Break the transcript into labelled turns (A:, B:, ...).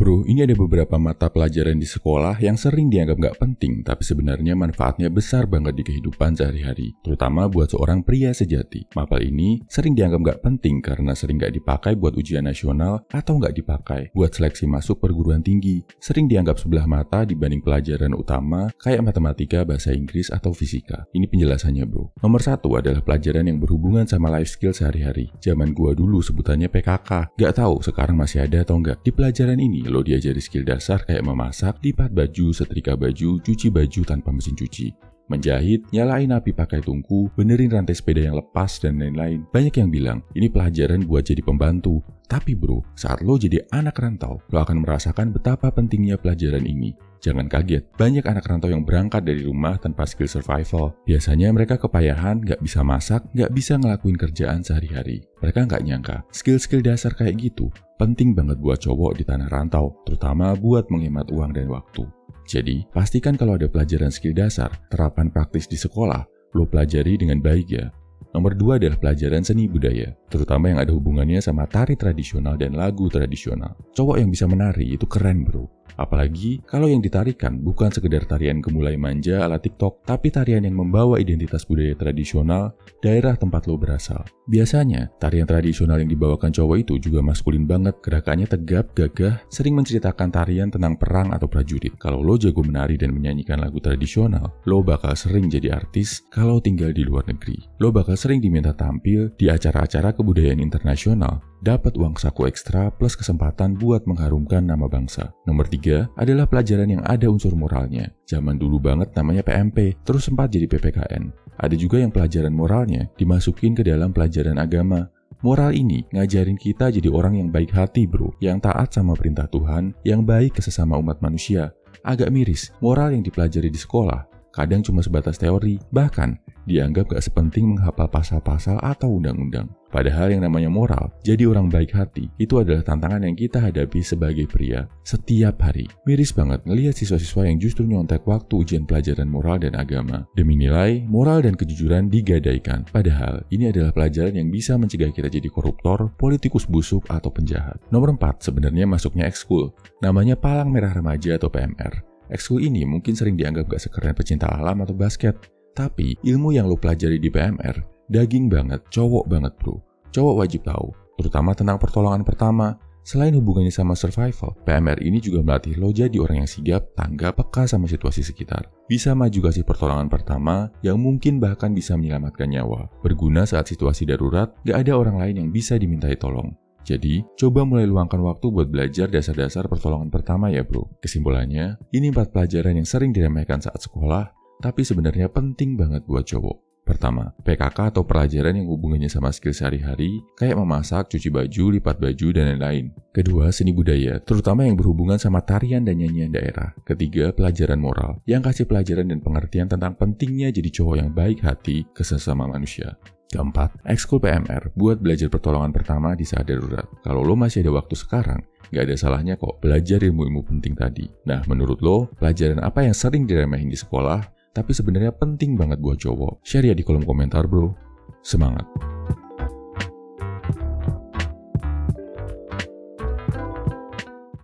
A: Bro, ini ada beberapa mata pelajaran di sekolah yang sering dianggap nggak penting, tapi sebenarnya manfaatnya besar banget di kehidupan sehari-hari, terutama buat seorang pria sejati. Mapel ini sering dianggap nggak penting karena sering nggak dipakai buat ujian nasional atau nggak dipakai buat seleksi masuk perguruan tinggi. Sering dianggap sebelah mata dibanding pelajaran utama kayak matematika, bahasa Inggris, atau fisika. Ini penjelasannya bro. Nomor 1 adalah pelajaran yang berhubungan sama life skill sehari-hari. Zaman gua dulu sebutannya PKK. Nggak tahu sekarang masih ada atau nggak. Di pelajaran ini lo diajari skill dasar kayak memasak, lipat baju, setrika baju, cuci baju tanpa mesin cuci, menjahit, nyalain api pakai tungku, benerin rantai sepeda yang lepas, dan lain-lain. Banyak yang bilang, ini pelajaran buat jadi pembantu. Tapi bro, saat lo jadi anak rantau, lo akan merasakan betapa pentingnya pelajaran ini. Jangan kaget, banyak anak rantau yang berangkat dari rumah tanpa skill survival. Biasanya mereka kepayahan, nggak bisa masak, nggak bisa ngelakuin kerjaan sehari-hari. Mereka nggak nyangka, skill-skill dasar kayak gitu penting banget buat cowok di tanah rantau, terutama buat menghemat uang dan waktu. Jadi, pastikan kalau ada pelajaran skill dasar, terapan praktis di sekolah, lo pelajari dengan baik ya. Nomor 2 adalah pelajaran seni budaya, terutama yang ada hubungannya sama tari tradisional dan lagu tradisional. Cowok yang bisa menari itu keren bro. Apalagi kalau yang ditarikan bukan sekedar tarian gemulai manja ala TikTok, tapi tarian yang membawa identitas budaya tradisional daerah tempat lo berasal. Biasanya, tarian tradisional yang dibawakan cowok itu juga maskulin banget, gerakannya tegap, gagah, sering menceritakan tarian tentang perang atau prajurit. Kalau lo jago menari dan menyanyikan lagu tradisional, lo bakal sering jadi artis kalau tinggal di luar negeri. Lo bakal sering diminta tampil di acara-acara kebudayaan internasional, dapat uang saku ekstra plus kesempatan buat mengharumkan nama bangsa. Nomor 3 adalah pelajaran yang ada unsur moralnya. Zaman dulu banget namanya PMP, terus sempat jadi PPKN. Ada juga yang pelajaran moralnya dimasukin ke dalam pelajaran agama. Moral ini ngajarin kita jadi orang yang baik hati bro, yang taat sama perintah Tuhan, yang baik ke sesama umat manusia. Agak miris, moral yang dipelajari di sekolah kadang cuma sebatas teori, bahkan dianggap gak sepenting menghafal pasal-pasal atau undang-undang. Padahal yang namanya moral, jadi orang baik hati, itu adalah tantangan yang kita hadapi sebagai pria setiap hari. Miris banget ngelihat siswa-siswa yang justru nyontek waktu ujian pelajaran moral dan agama. Demi nilai, moral dan kejujuran digadaikan. Padahal ini adalah pelajaran yang bisa mencegah kita jadi koruptor, politikus busuk, atau penjahat. Nomor 4 sebenarnya masuknya ekskul. Namanya Palang Merah Remaja atau PMR. Ekskul ini mungkin sering dianggap gak sekeren pecinta alam atau basket. Tapi ilmu yang lo pelajari di PMR daging banget, cowok banget bro. Cowok wajib tahu, terutama tentang pertolongan pertama. Selain hubungannya sama survival, PMR ini juga melatih lo jadi orang yang sigap, tanggap, peka sama situasi sekitar. Bisa maju kasih pertolongan pertama yang mungkin bahkan bisa menyelamatkan nyawa. Berguna saat situasi darurat, gak ada orang lain yang bisa dimintai tolong. Jadi, coba mulai luangkan waktu buat belajar dasar-dasar pertolongan pertama ya bro. Kesimpulannya, ini 4 pelajaran yang sering diremehkan saat sekolah, tapi sebenarnya penting banget buat cowok. Pertama, PKK atau pelajaran yang hubungannya sama skill sehari-hari, kayak memasak, cuci baju, lipat baju, dan lain-lain. Kedua, seni budaya, terutama yang berhubungan sama tarian dan nyanyian daerah. Ketiga, pelajaran moral, yang kasih pelajaran dan pengertian tentang pentingnya jadi cowok yang baik hati ke sesama manusia. Keempat, ekskul PMR buat belajar pertolongan pertama di saat darurat. Kalau lo masih ada waktu sekarang, gak ada salahnya kok belajar ilmu-ilmu penting tadi. Nah, menurut lo, pelajaran apa yang sering diremehin di sekolah, tapi sebenarnya penting banget buat cowok? Share ya di kolom komentar bro. Semangat!